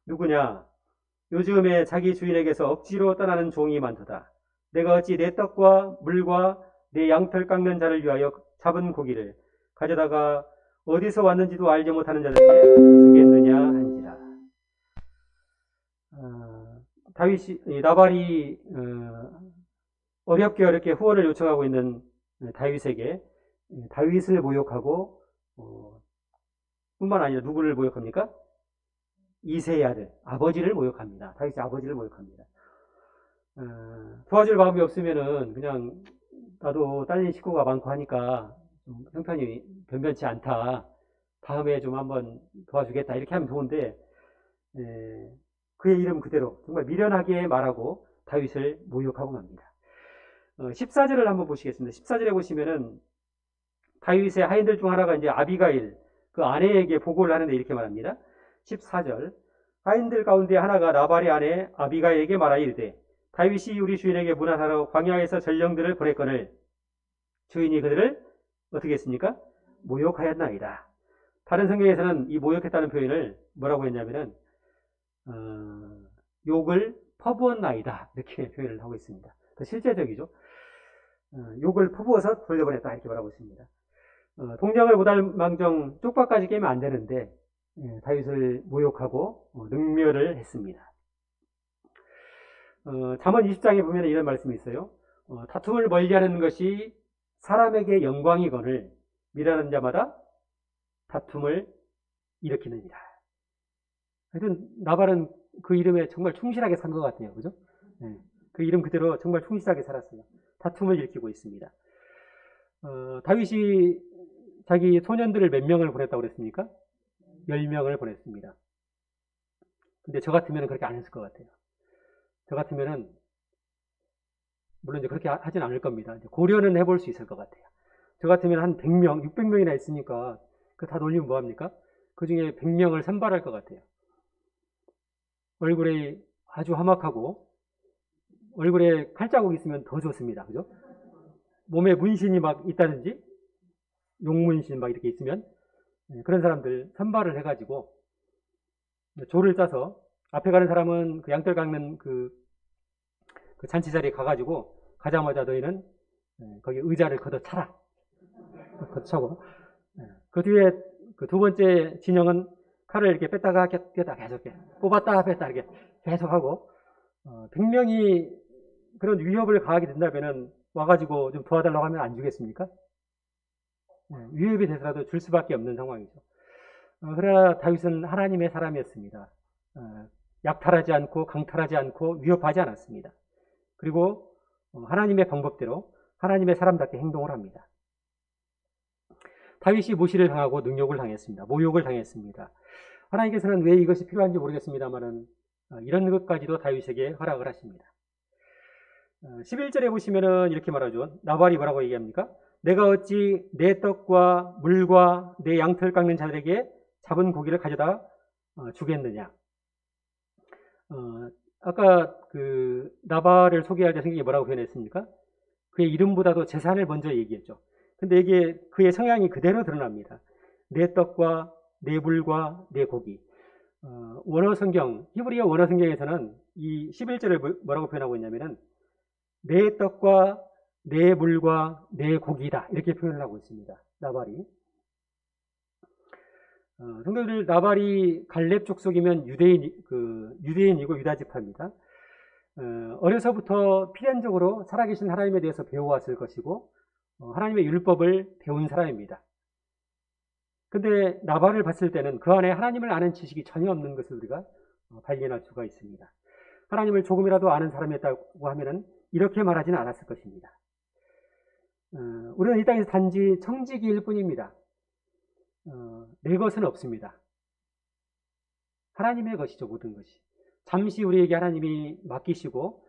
누구냐? 요즘에 자기 주인에게서 억지로 떠나는 종이 많도다. 내가 어찌 내 떡과 물과 내 양털 깎는 자를 위하여 잡은 고기를 가져다가 어디서 왔는지도 알지 못하는 자들에게 주겠느냐 한지라. 나발이 어렵게 후원을 요청하고 있는 다윗에게 다윗을 모욕하고 뿐만 아니라 누구를 모욕합니까? 이새의 아들, 아버지를 모욕합니다. 다윗의 아버지를 모욕합니다. 도와줄 마음이 없으면은 그냥 나도 딸린 식구가 많고 하니까 좀 형편이 변변치 않다. 다음에 좀 한번 도와주겠다. 이렇게 하면 좋은데 그의 이름 그대로 정말 미련하게 말하고 다윗을 모욕하고 맙니다. 14절을 한번 보시겠습니다. 14절에 보시면은 다윗의 하인들 중 하나가 이제 아비가일, 그 아내에게 보고를 하는데 이렇게 말합니다. 14절 하인들 가운데 하나가 나발의 아내 아비가일에게 말하여 이르되 다윗이 우리 주인에게 문안하러 광야에서 전령들을 보냈거늘 주인이 그들을 어떻게 했습니까? 모욕하였나이다. 다른 성경에서는 이 모욕했다는 표현을 뭐라고 했냐면은 욕을 퍼부었나이다 이렇게 표현을 하고 있습니다. 더 실제적이죠. 욕을 퍼부어서 돌려보냈다 이렇게 말하고 있습니다. 동정을 못할 망정 쪽박까지 깨면 안 되는데 다윗을 모욕하고 능멸을 했습니다. 잠언 20장에 보면 이런 말씀이 있어요. 다툼을 멀리하는 것이 사람에게 영광이거늘 미련한 자마다 다툼을 일으키느니라. 하여튼 나발은 그 이름에 정말 충실하게 산 것 같아요. 그죠? 그 이름 그대로 정말 충실하게 살았어요. 다툼을 일으키고 있습니다. 다윗이 자기 소년들을 몇 명을 보냈다고 그랬습니까? 10명을 보냈습니다. 근데 저 같으면 그렇게 안 했을 것 같아요. 저 같으면은, 물론 이제 그렇게 하진 않을 겁니다. 고려는 해볼 수 있을 것 같아요. 저 같으면 한 100명, 600명이나 있으니까, 그 다 돌리면 뭐합니까? 그 중에 100명을 선발할 것 같아요. 얼굴에 아주 험악하고, 얼굴에 칼자국 있으면 더 좋습니다. 그죠? 몸에 문신이 막 있다든지, 용문신 막 이렇게 있으면, 그런 사람들 선발을 해가지고, 조를 짜서, 앞에 가는 사람은 그 양털 깎는 그 잔치 자리에 가가지고, 가자마자 너희는 거기 의자를 걷어차라. 걷어차고, 그 뒤에 그 두 번째 진영은 칼을 이렇게 뺐다가 계속 뽑았다 뺐다 이렇게 계속 하고, 100명이 그런 위협을 가하게 된다면은 와가지고 좀 도와달라고 하면 안 주겠습니까? 위협이 돼서라도 줄 수밖에 없는 상황이죠. 그러나 다윗은 하나님의 사람이었습니다. 약탈하지 않고 강탈하지 않고 위협하지 않았습니다. 그리고 하나님의 방법대로 하나님의 사람답게 행동을 합니다. 다윗이 모시를 당하고 능욕을 당했습니다. 모욕을 당했습니다. 하나님께서는 왜 이것이 필요한지 모르겠습니다만은 이런 것까지도 다윗에게 허락을 하십니다. 11절에 보시면은 이렇게 말하죠. 나발이 뭐라고 얘기합니까? 내가 어찌 내 떡과 물과 내 양털 깎는 자들에게 잡은 고기를 가져다 주겠느냐. 아까 그 나발을 소개할 때 성경이 뭐라고 표현했습니까? 그의 이름보다도 재산을 먼저 얘기했죠. 근데 이게 그의 성향이 그대로 드러납니다. 내 떡과 내 물과 내 고기. 원어 성경, 히브리어 원어 성경에서는 이 11절을 뭐라고 표현하고 있냐면은 내 떡과 내 물과 내 고기다 이렇게 표현을 하고 있습니다. 나발이. 성도들 나발이 갈렙 족속이면 유대인이고 유다 지파입니다. 어려서부터 필연적으로 살아계신 하나님에 대해서 배워왔을 것이고 하나님의 율법을 배운 사람입니다. 근데 나발을 봤을 때는 그 안에 하나님을 아는 지식이 전혀 없는 것을 우리가 발견할 수가 있습니다. 하나님을 조금이라도 아는 사람이었다고 하면은 이렇게 말하지는 않았을 것입니다. 우리는 이 땅에서 단지 청지기일 뿐입니다. 내 것은 없습니다. 하나님의 것이죠, 모든 것이. 잠시 우리에게 하나님이 맡기시고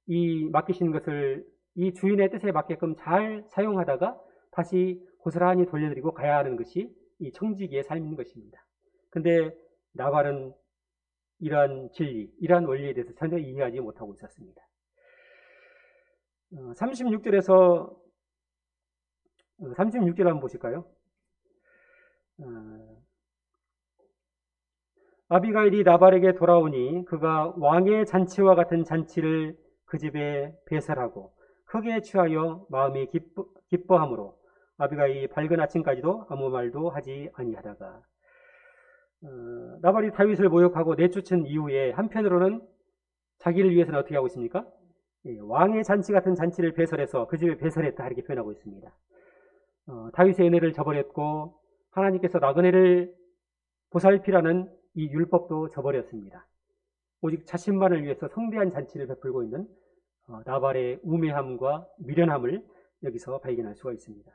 이 맡기신 것을 이 주인의 뜻에 맞게끔 잘 사용하다가 다시 고스란히 돌려드리고 가야 하는 것이 이 청지기의 삶인 것입니다. 근데 나발은 이러한 진리, 이러한 원리에 대해서 전혀 이해하지 못하고 있었습니다. 36절에서 36절 한번 보실까요? 아비가일이 나발에게 돌아오니 그가 왕의 잔치와 같은 잔치를 그 집에 배설하고 크게 취하여 마음이 기뻐하므로 아비가일이 밝은 아침까지도 아무 말도 하지 아니하다가 나발이 다윗을 모욕하고 내쫓은 이후에 한편으로는 자기를 위해서는 어떻게 하고 있습니까? 왕의 잔치 같은 잔치를 배설해서 그 집에 배설했다 이렇게 표현하고 있습니다. 다윗의 은혜를 저버렸고 하나님께서 나그네를 보살피라는 이 율법도 저버렸습니다. 오직 자신만을 위해서 성대한 잔치를 베풀고 있는 나발의 우매함과 미련함을 여기서 발견할 수가 있습니다.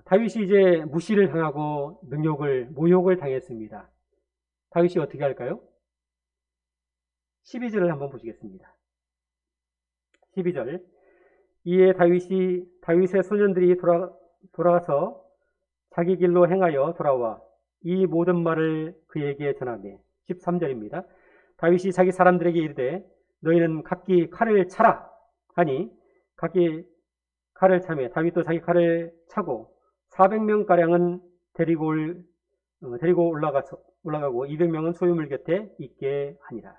다윗이 이제 무시를 당하고 모욕을 당했습니다. 다윗이 어떻게 할까요? 12절을 한번 보시겠습니다. 12절. 이에 다윗의 소년들이 돌아가서 자기 길로 행하여 돌아와 이 모든 말을 그에게 전하매 13절입니다. 다윗이 자기 사람들에게 이르되 너희는 각기 칼을 차라 하니 각기 칼을 차매 다윗도 자기 칼을 차고 400명가량은 데리고 올라가고 200명은 소유물 곁에 있게 하니라.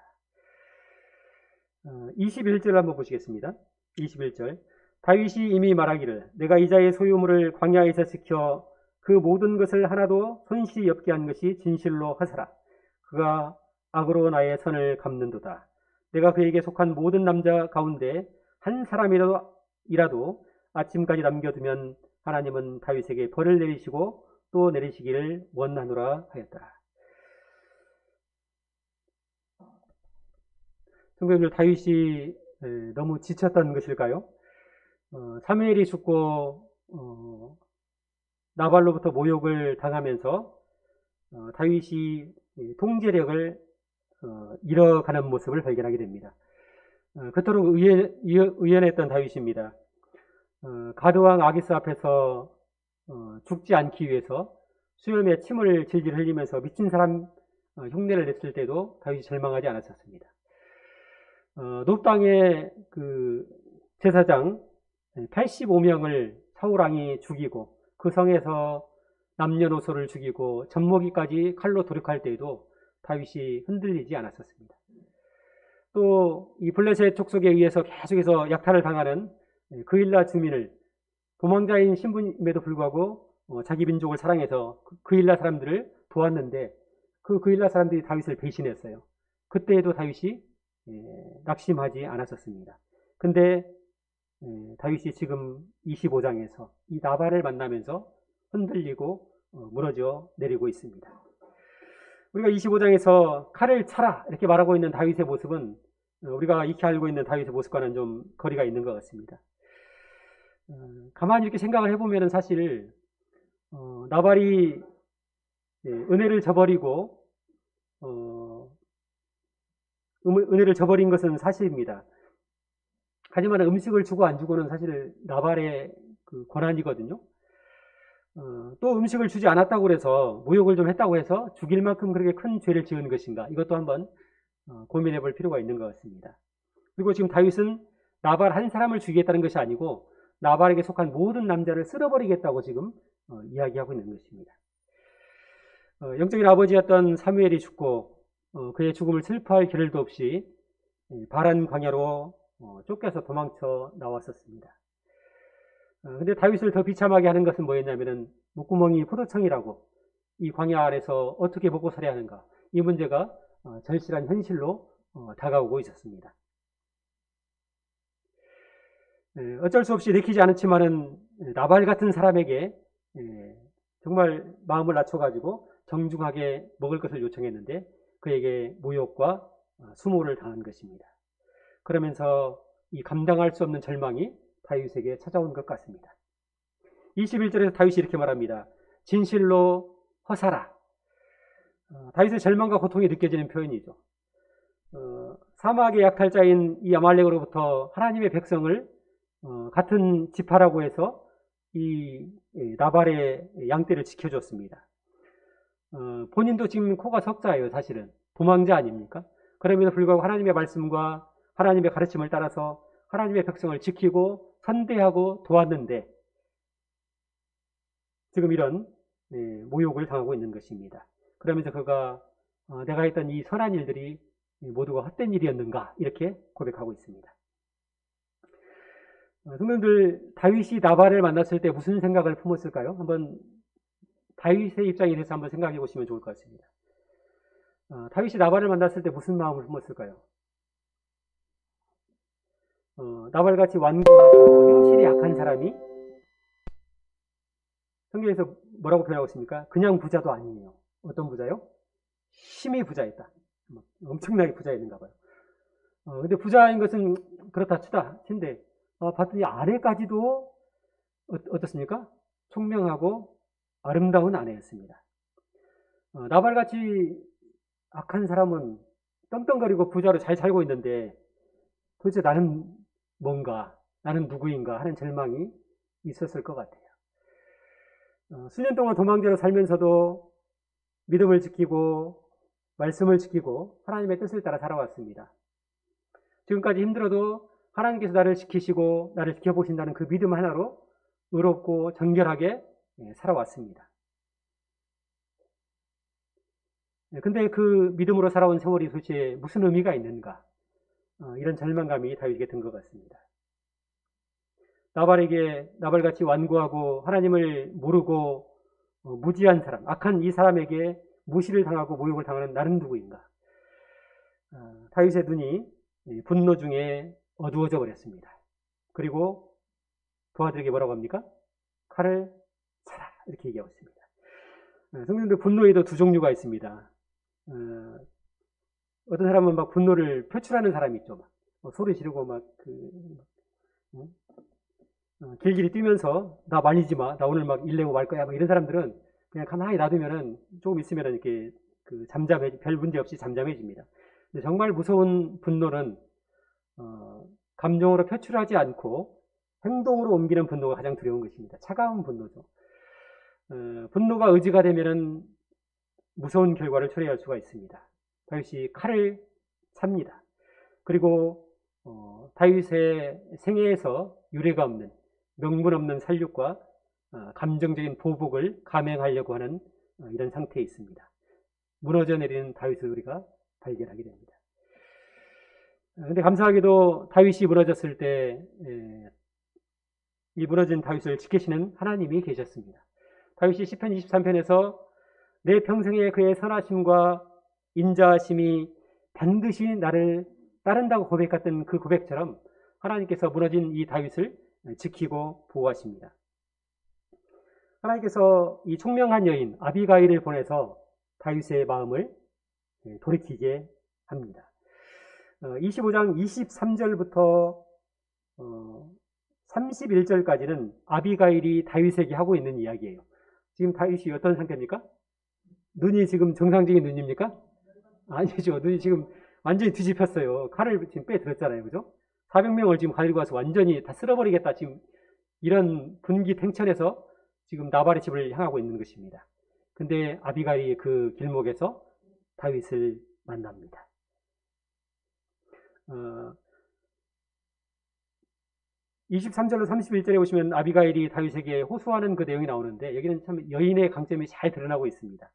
21절을 한번 보시겠습니다. 21절. 다윗이 이미 말하기를 내가 이자의 소유물을 광야에서 지켜 그 모든 것을 하나도 손실이 없게 한 것이 진실로 하사라. 그가 악으로 나의 선을 갚는도다. 내가 그에게 속한 모든 남자 가운데 한 사람이라도 아침까지 남겨두면 하나님은 다윗에게 벌을 내리시고 또 내리시기를 원하노라 하였다. 성도님들, 다윗이 너무 지쳤던 것일까요? 사무엘이 죽고 나발로부터 모욕을 당하면서 다윗이 통제력을 잃어가는 모습을 발견하게 됩니다. 그토록 의연했던 다윗입니다. 가드왕 아기스 앞에서 죽지 않기 위해서 수염에 침을 질질 흘리면서 미친 사람 흉내를 냈을 때도 다윗이 절망하지 않았었습니다. 놋땅의 그 제사장 85명을 사울왕이 죽이고 그 성에서 남녀노소를 죽이고 젖먹이까지 칼로 도륙할 때에도 다윗이 흔들리지 않았었습니다. 또 이 블레셋 족속에 의해서 계속해서 약탈을 당하는 그일라 주민을 도망자인 신분임에도 불구하고 자기 민족을 사랑해서 그일라 사람들을 도왔는데 그 그일라 사람들이 다윗을 배신했어요. 그때에도 다윗이 낙심하지 않았었습니다. 근데 다윗이 지금 25장에서 이 나발을 만나면서 흔들리고 무너져 내리고 있습니다. 우리가 25장에서 칼을 차라 이렇게 말하고 있는 다윗의 모습은 우리가 익히 알고 있는 다윗의 모습과는 좀 거리가 있는 것 같습니다. 가만히 이렇게 생각을 해보면 사실 나발이 은혜를 저버리고 은혜를 저버린 것은 사실입니다. 하지만 음식을 주고 안 주고는 사실 나발의 그 권한이거든요. 또 음식을 주지 않았다고 해서 모욕을 좀 했다고 해서 죽일 만큼 그렇게 큰 죄를 지은 것인가, 이것도 한번 고민해 볼 필요가 있는 것 같습니다. 그리고 지금 다윗은 나발 한 사람을 죽이겠다는 것이 아니고 나발에게 속한 모든 남자를 쓸어버리겠다고 지금 이야기하고 있는 것입니다. 영적인 아버지였던 사무엘이 죽고 그의 죽음을 슬퍼할 겨를도 없이 바란 광야로 쫓겨서 도망쳐 나왔었습니다. 근데 다윗을 더 비참하게 하는 것은 뭐였냐면은 목구멍이 포도청이라고 이 광야 아래서 어떻게 먹고 살아야 하는가, 이 문제가 절실한 현실로 다가오고 있었습니다. 어쩔 수 없이 내키지 않았지만은 나발 같은 사람에게 정말 마음을 낮춰가지고 정중하게 먹을 것을 요청했는데 그에게 모욕과 수모를 당한 것입니다. 그러면서 이 감당할 수 없는 절망이 다윗에게 찾아온 것 같습니다. 21절에서 다윗이 이렇게 말합니다. 진실로 허사라. 다윗의 절망과 고통이 느껴지는 표현이죠. 사막의 약탈자인 이 아말렉으로부터 하나님의 백성을 같은 지파라고 해서 이 나발의 양떼를 지켜줬습니다. 본인도 지금 코가 석자예요. 사실은 도망자 아닙니까? 그럼에도 불구하고 하나님의 말씀과 하나님의 가르침을 따라서 하나님의 백성을 지키고 선대하고 도왔는데 지금 이런 모욕을 당하고 있는 것입니다. 그러면서 그가 내가 했던 이 선한 일들이 모두가 헛된 일이었는가, 이렇게 고백하고 있습니다. 성도님들, 다윗이 나발을 만났을 때 무슨 생각을 품었을까요? 한번 다윗의 입장에 대해서 한번 생각해 보시면 좋을 것 같습니다. 다윗이 나발을 만났을 때 무슨 마음을 품었을까요? 나발같이 완고하고 행실이 약한 사람이 성경에서 뭐라고 표현하고 있습니까? 그냥 부자도 아니에요. 어떤 부자요? 심히 부자였다. 엄청나게 부자였는가 봐요. 근데 부자인 것은 그렇다 친데 봤더니 아내까지도 어떻습니까? 총명하고 아름다운 아내였습니다. 나발같이 악한 사람은 떵떵거리고 부자로 잘 살고 있는데 도대체 나는 뭔가, 나는 누구인가 하는 절망이 있었을 것 같아요. 수년 동안 도망자로 살면서도 믿음을 지키고 말씀을 지키고 하나님의 뜻을 따라 살아왔습니다. 지금까지 힘들어도 하나님께서 나를 지키시고 나를 지켜보신다는 그 믿음 하나로 의롭고 정결하게 살아왔습니다. 근데 그 믿음으로 살아온 세월이 도대체 무슨 의미가 있는가? 이런 절망감이 다윗에게 든 것 같습니다. 나발같이 완고하고 하나님을 모르고 무지한 사람, 악한 이 사람에게 무시를 당하고 모욕을 당하는 나는 누구인가? 다윗의 눈이 분노 중에 어두워져 버렸습니다. 그리고 도와드리게 뭐라고 합니까? 칼을 차라, 이렇게 얘기하고 있습니다. 성경도 분노에도 두 종류가 있습니다. 어떤 사람은 막 분노를 표출하는 사람이 있죠. 소리 지르고 길길이 뛰면서 나 말리지 마, 나 오늘 막 일내고 말 거야, 이런 사람들은 그냥 가만히 놔두면은 조금 있으면은 이렇게 별 문제 없이 잠잠해집니다. 근데 정말 무서운 분노는 감정으로 표출하지 않고 행동으로 옮기는 분노가 가장 두려운 것입니다. 차가운 분노죠. 분노가 의지가 되면은 무서운 결과를 초래할 수가 있습니다. 다윗이 칼을 찹니다. 그리고 다윗의 생애에서 유례가 없는 명분 없는 살육과 감정적인 보복을 감행하려고 하는 이런 상태에 있습니다. 무너져 내리는 다윗을 우리가 발견하게 됩니다. 그런데 감사하게도 다윗이 무너졌을 때 이 무너진 다윗을 지키시는 하나님이 계셨습니다. 다윗이 시편 23편에서 내 평생에 그의 선하심과 인자하심이 반드시 나를 따른다고 고백했던 그 고백처럼 하나님께서 무너진 이 다윗을 지키고 보호하십니다. 하나님께서 이 총명한 여인 아비가일을 보내서 다윗의 마음을 돌이키게 합니다. 25장 23절부터 31절까지는 아비가일이 다윗에게 하고 있는 이야기예요. 지금 다윗이 어떤 상태입니까? 눈이 지금 정상적인 눈입니까? 아니죠. 눈이 지금 완전히 뒤집혔어요. 칼을 지금 빼들었잖아요. 그죠? 400명을 지금 가지고 와서 완전히 다 쓸어버리겠다. 지금 이런 분기탱천에서 지금 나발의 집을 향하고 있는 것입니다. 근데 아비가일이 그 길목에서 다윗을 만납니다. 23절로 31절에 보시면 아비가일이 다윗에게 호소하는 그 내용이 나오는데 여기는 참 여인의 강점이 잘 드러나고 있습니다.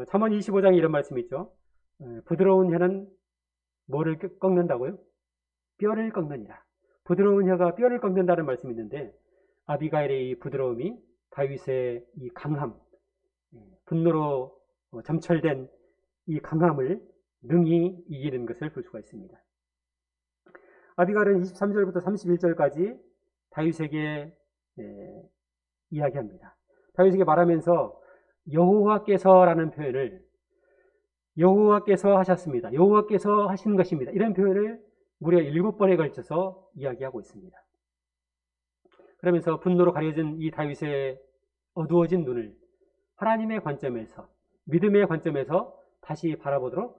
잠언 25장에 이런 말씀이 있죠. 부드러운 혀는 뭐를 꺾는다고요? 뼈를 꺾느니라. 부드러운 혀가 뼈를 꺾는다는 말씀이 있는데, 아비가일의 이 부드러움이 다윗의 이 강함, 분노로 점철된 이 강함을 능히 이기는 것을 볼 수가 있습니다. 아비가일은 23절부터 31절까지 다윗에게 이야기합니다. 다윗에게 말하면서 여호와께서라는 표현을 여호와께서 하셨습니다. 여호와께서 하신 것입니다. 이런 표현을 무려 7번에 걸쳐서 이야기하고 있습니다. 그러면서 분노로 가려진 이 다윗의 어두워진 눈을 하나님의 관점에서, 믿음의 관점에서 다시 바라보도록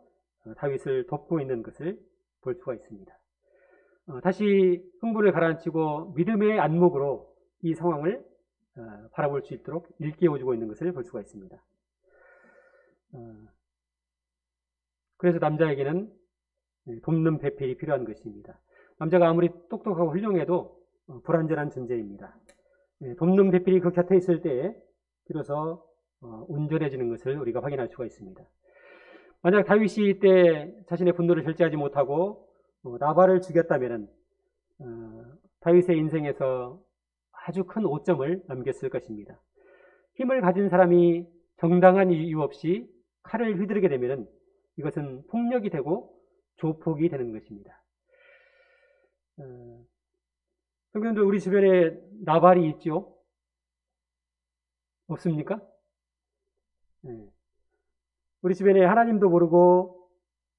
다윗을 돕고 있는 것을 볼 수가 있습니다. 다시 흥분을 가라앉히고 믿음의 안목으로 이 상황을 바라볼 수 있도록 일깨워주고 있는 것을 볼 수가 있습니다. 그래서 남자에게는 돕는 배필이 필요한 것입니다. 남자가 아무리 똑똑하고 훌륭해도 불완전한 존재입니다. 돕는 배필이 그 곁에 있을 때에 비로소 온전해지는 것을 우리가 확인할 수가 있습니다. 만약 다윗이 이때 자신의 분노를 절제하지 못하고 나발을 죽였다면 다윗의 인생에서 아주 큰 오점을 남겼을 것입니다. 힘을 가진 사람이 정당한 이유 없이 칼을 휘두르게 되면 이것은 폭력이 되고 조폭이 되는 것입니다. 성도님들, 우리 주변에 나발이 있죠? 없습니까? 우리 주변에 하나님도 모르고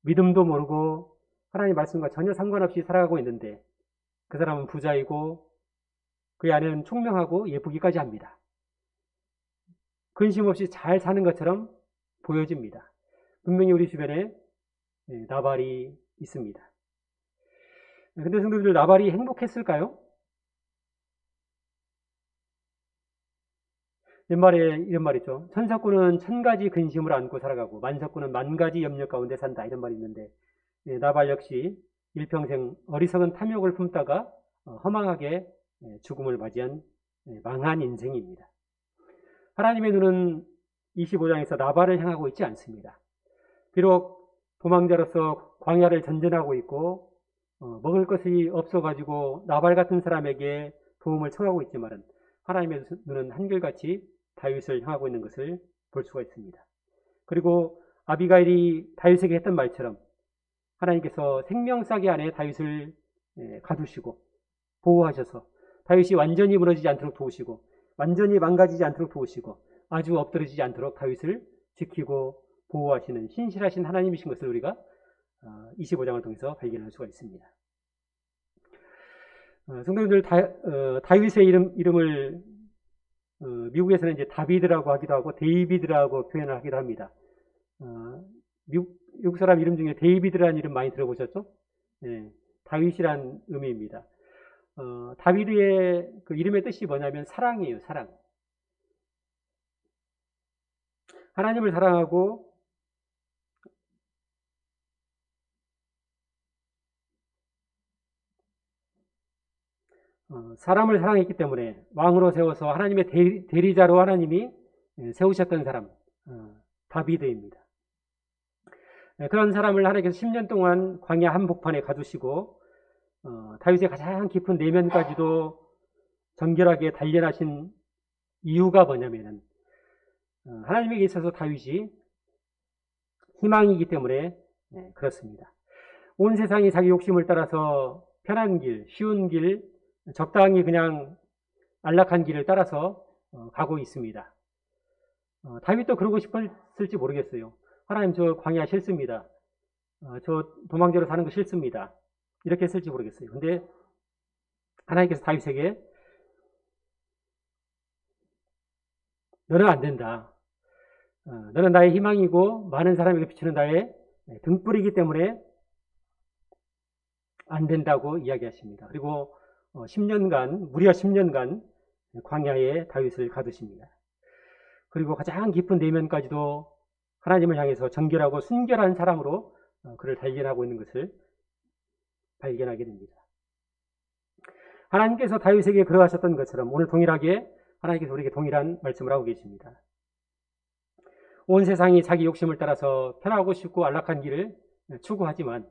믿음도 모르고 하나님 말씀과 전혀 상관없이 살아가고 있는데 그 사람은 부자이고 그의 아내는 총명하고 예쁘기까지 합니다. 근심 없이 잘 사는 것처럼 보여집니다. 분명히 우리 주변에 나발이 있습니다. 근데 성도들, 나발이 행복했을까요? 옛말에 이런 말 있죠. 천사꾼은 1000가지 근심을 안고 살아가고 만사꾼은 10,000가지 염려 가운데 산다, 이런 말이 있는데, 나발 역시 일평생 어리석은 탐욕을 품다가 허망하게 죽음을 맞이한 망한 인생입니다. 하나님의 눈은 25장에서 나발을 향하고 있지 않습니다. 비록 도망자로서 광야를 전전하고 있고 먹을 것이 없어가지고 나발 같은 사람에게 도움을 청하고 있지만 하나님의 눈은 한결같이 다윗을 향하고 있는 것을 볼 수가 있습니다. 그리고 아비가일이 다윗에게 했던 말처럼 하나님께서 생명싸개 안에 다윗을 가두시고 보호하셔서 다윗이 완전히 무너지지 않도록 도우시고 완전히 망가지지 않도록 도우시고 아주 엎드러지지 않도록 다윗을 지키고 보호하시는 신실하신 하나님이신 것을 우리가 25장을 통해서 발견할 수가 있습니다. 성도님들, 다윗의 이름을 미국에서는 이제 다비드라고 하기도 하고 데이비드라고 표현을 하기도 합니다. 미국 사람 이름 중에 데이비드라는 이름 많이 들어보셨죠? 다윗이란 의미입니다. 다비드의 그 이름의 뜻이 뭐냐면 사랑이에요, 사랑. 하나님을 사랑하고 사람을 사랑했기 때문에 왕으로 세워서 하나님의 대리자로 하나님이 세우셨던 사람, 다비드입니다. 그런 사람을 하나님께서 10년 동안 광야 한복판에 가두시고 다윗의 가장 깊은 내면까지도 정결하게 단련하신 이유가 뭐냐면은 하나님에게 있어서 다윗이 희망이기 때문에 그렇습니다. 온 세상이 자기 욕심을 따라서 편한 길, 쉬운 길, 적당히 그냥 안락한 길을 따라서 가고 있습니다. 다윗도 그러고 싶었을지 모르겠어요. 하나님, 저 광야 싫습니다. 저 도망자로 사는 거 싫습니다. 이렇게 했을지 모르겠어요. 근데 하나님께서 다윗에게 너는 안 된다. 너는 나의 희망이고 많은 사람에게 비추는 나의 등불이기 때문에 안 된다고 이야기하십니다. 그리고 10년간, 무려 10년간 광야에 다윗을 가두십니다. 그리고 가장 깊은 내면까지도 하나님을 향해서 정결하고 순결한 사람으로 그를 단련하고 있는 것을 발견하게 됩니다. 하나님께서 다윗에게 그러하셨던 것처럼 오늘 동일하게 하나님께서 우리에게 동일한 말씀을 하고 계십니다. 온 세상이 자기 욕심을 따라서 편하고 쉽고 안락한 길을 추구하지만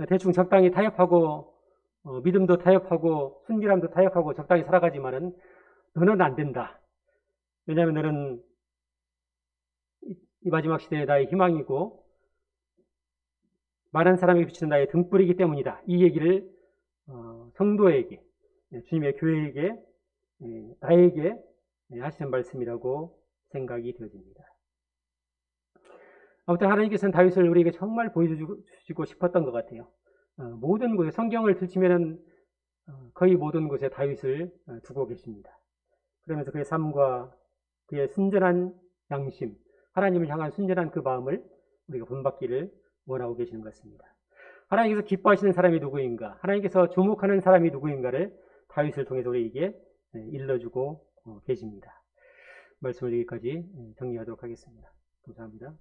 대충 적당히 타협하고 믿음도 타협하고 순결함도 타협하고 적당히 살아가지만은 너는 안 된다. 왜냐하면 너는 이 마지막 시대의 나의 희망이고 많은 사람에게 비치는 나의 등불이기 때문이다. 이 얘기를 성도에게, 주님의 교회에게, 나에게 하시는 말씀이라고 생각이 되어집니다. 아무튼 하나님께서는 다윗을 우리에게 정말 보여주시고 싶었던 것 같아요. 모든 곳에 성경을 펼치면은 거의 모든 곳에 다윗을 두고 계십니다. 그러면서 그의 삶과 그의 순전한 양심, 하나님을 향한 순전한 그 마음을 우리가 본받기를 원하고 계시는 것 같습니다. 하나님께서 기뻐하시는 사람이 누구인가, 하나님께서 주목하는 사람이 누구인가를 다윗을 통해서 우리에게 일러주고 계십니다. 말씀을 여기까지 정리하도록 하겠습니다. 감사합니다.